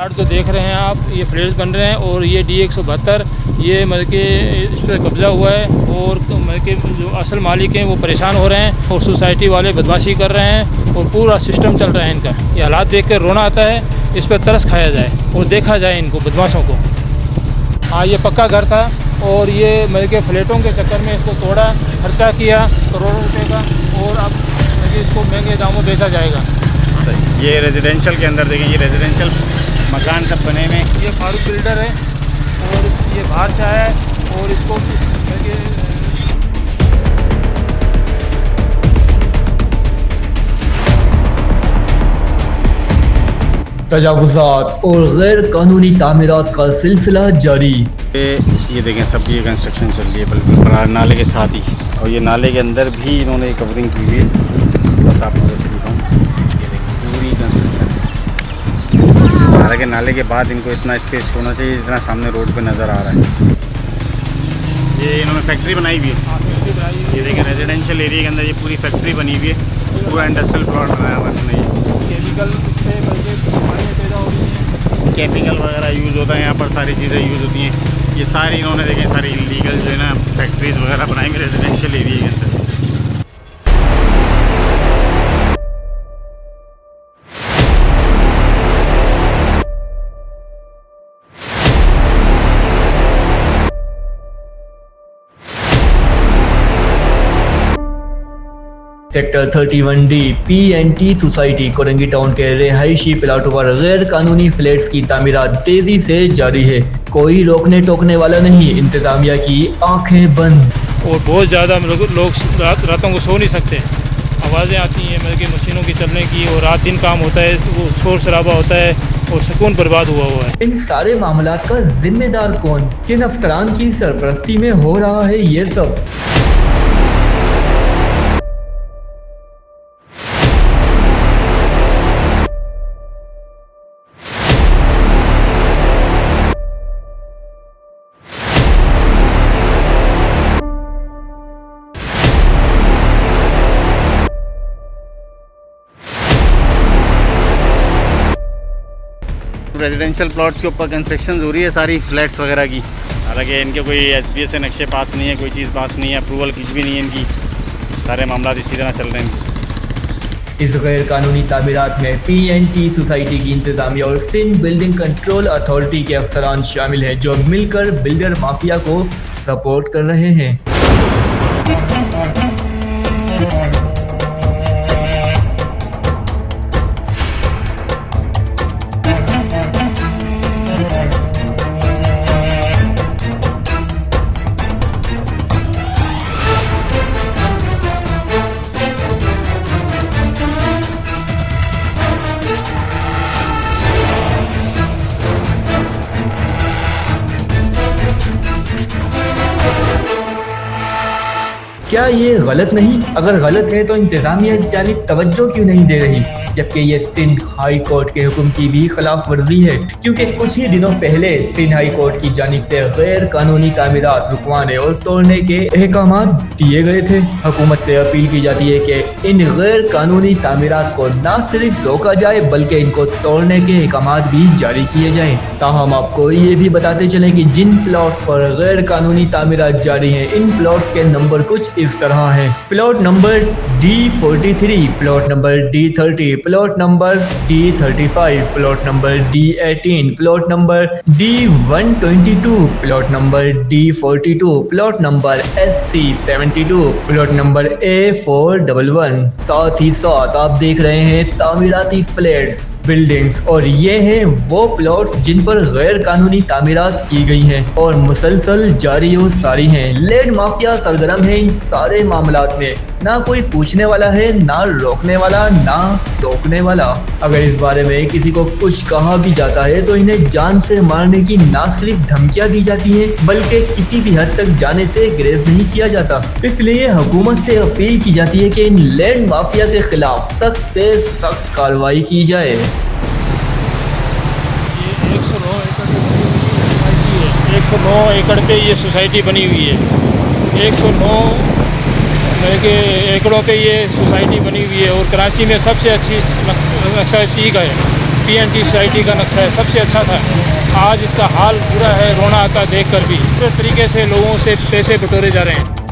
Plot जो देख रहे हैं आप, ये फ्लैट्स बन रहे हैं और ये D172 ये मतलब कि इस पर कब्ज़ा हुआ है और मतलब कि जो असल मालिक हैं वो परेशान हो रहे हैं और सोसाइटी वाले बदमाशी कर रहे हैं और पूरा सिस्टम चल रहा है इनका। ये हालात देख कर रोना आता है, इस पर तरस खाया जाए और देखा जाए इनको बदमाशों को। हाँ, ये पक्का घर था और ये मतलब कि फ्लैटों के चक्कर में इसको तोड़ा, खर्चा किया करोड़ों रुपये का और अब इसको महंगे दामों बेचा जाएगा। ये रेजिडेंशियल के अंदर देखें, ये रेजिडेंशियल मकान सब बने हुए हैं। ये फारूक बिल्डर है और ये बाहर से आया है और इसको तजावुज़ात और गैर कानूनी तामीरात का सिलसिला जारी। ये देखें, सब ये कंस्ट्रक्शन चल रही है बिल्कुल नाले के साथ ही, और ये नाले के अंदर भी इन्होंने कवरिंग की हुई है। बस आपको जैसे दिखाऊँ, ये देखें पूरी कंस्ट्रक्शन। हालांकि नाले के बाद इनको इतना स्पेस होना चाहिए जितना सामने रोड पे नज़र आ रहा है। ये इन्होंने फैक्ट्री बनाई हुई है। ये देखें रेजिडेंशियल एरिया के अंदर ये पूरी फैक्ट्री बनी हुई है, पूरा इंडस्ट्रियल प्लॉट बनाया हुआ है। केमिकल से बीमारियाँ पैदा हो रही हैं, केमिकल वगैरह यूज़ होता है यहाँ पर, सारी चीज़ें यूज़ होती हैं। ये सारी इन्होंने देखें सारी इलीगल जो है ना फैक्ट्रीज वगैरह बनाई हुई रेजिडेंशियल एरिया के अंदर। Sector 31D PNT society Korangi town के रिहायशी प्लाटों पर गैर कानूनी फ्लैट्स की तामीरात तेजी से जारी है। कोई रोकने टोकने वाला नहीं, इंतजामिया की आंखें बंद। और बहुत ज़्यादा लोग रातों को सो नहीं सकते, आवाज़ें आती हैं मतलब कि मशीनों की चलने की, और रात दिन काम होता है, वो शोर शराबा होता है और सुकून बर्बाद हुआ है। इन सारे मामलात का जिम्मेदार कौन, किन अफसरान की सरपरस्ती में हो रहा है ये सब? रेजिडेंशियल प्लॉट्स के ऊपर कंस्ट्रक्शन हो रही है सारी फ्लैट्स वगैरह की। हालांकि इनके कोई SBA से नक्शे पास नहीं है, कोई चीज़ पास नहीं है, अप्रूवल कुछ भी नहीं है इनकी। सारे मामला इसी तरह चल रहे हैं। इस गैर कानूनी तामीरात में PNT सोसाइटी की इंतजामिया और सिंध बिल्डिंग कंट्रोल अथॉरिटी के अफसरान शामिल हैं, जो मिलकर बिल्डर माफिया को सपोर्ट कर रहे हैं। क्या ये गलत नहीं? अगर गलत है तो इंतजामिया इस जानिब तवज्जो क्यों नहीं दे रही? जबकि ये सिंध हाई कोर्ट के हुक्म की भी खिलाफ वर्जी है, क्योंकि कुछ ही दिनों पहले सिंध हाई कोर्ट की जानिब से गैर कानूनी तामीरात रुकवाने और तोड़ने के अहकाम दिए गए थे। हुकूमत से अपील की जाती है कि इन गैर कानूनी तामीरात को न सिर्फ रोका जाए बल्कि इनको तोड़ने के अहकाम भी जारी किए जाएं। ताहम आपको ये भी बताते चले कि जिन प्लॉट्स पर गैर कानूनी तामीरात जारी हैं, इन प्लॉट्स के नंबर कुछ इस तरह हैं। Plot number D43, plot number D30, plot number D35, plot number D18, plot number D122, plot number D42, plot number SC72, plot number A411। साथ ही साथ आप देख रहे हैं तामीराती फ्लैट्स, बिल्डिंग्स, और ये हैं वो प्लॉट्स जिन पर गैर कानूनी तामीरात की गई हैं और मुसलसल जारी और सारी हैं। लैंड माफिया सरगर्म है इन सारे मामलात में, ना कोई पूछने वाला है, ना रोकने वाला, ना टोकने वाला। अगर इस बारे में किसी को कुछ कहा भी जाता है तो इन्हें जान से मारने की ना सिर्फ धमकियां दी जाती हैं बल्कि किसी भी हद तक जाने से ग्रेज नहीं किया जाता। इसलिए हुकूमत से अपील की जाती है कि इन लैंड माफिया के खिलाफ सख्त से सख्त कार्रवाई की जाए। 109 एकड़ पे ये सोसाइटी बनी हुई है। 109 एकड़ों पे ये सोसाइटी बनी हुई है और कराची में सबसे अच्छी नक्शा सी का है। PNT सोसाइटी का नक्शा है, सबसे अच्छा था। आज इसका हाल बुरा है, रोना आता देख कर भी। इस तरीके से लोगों से पैसे बटोरे जा रहे हैं।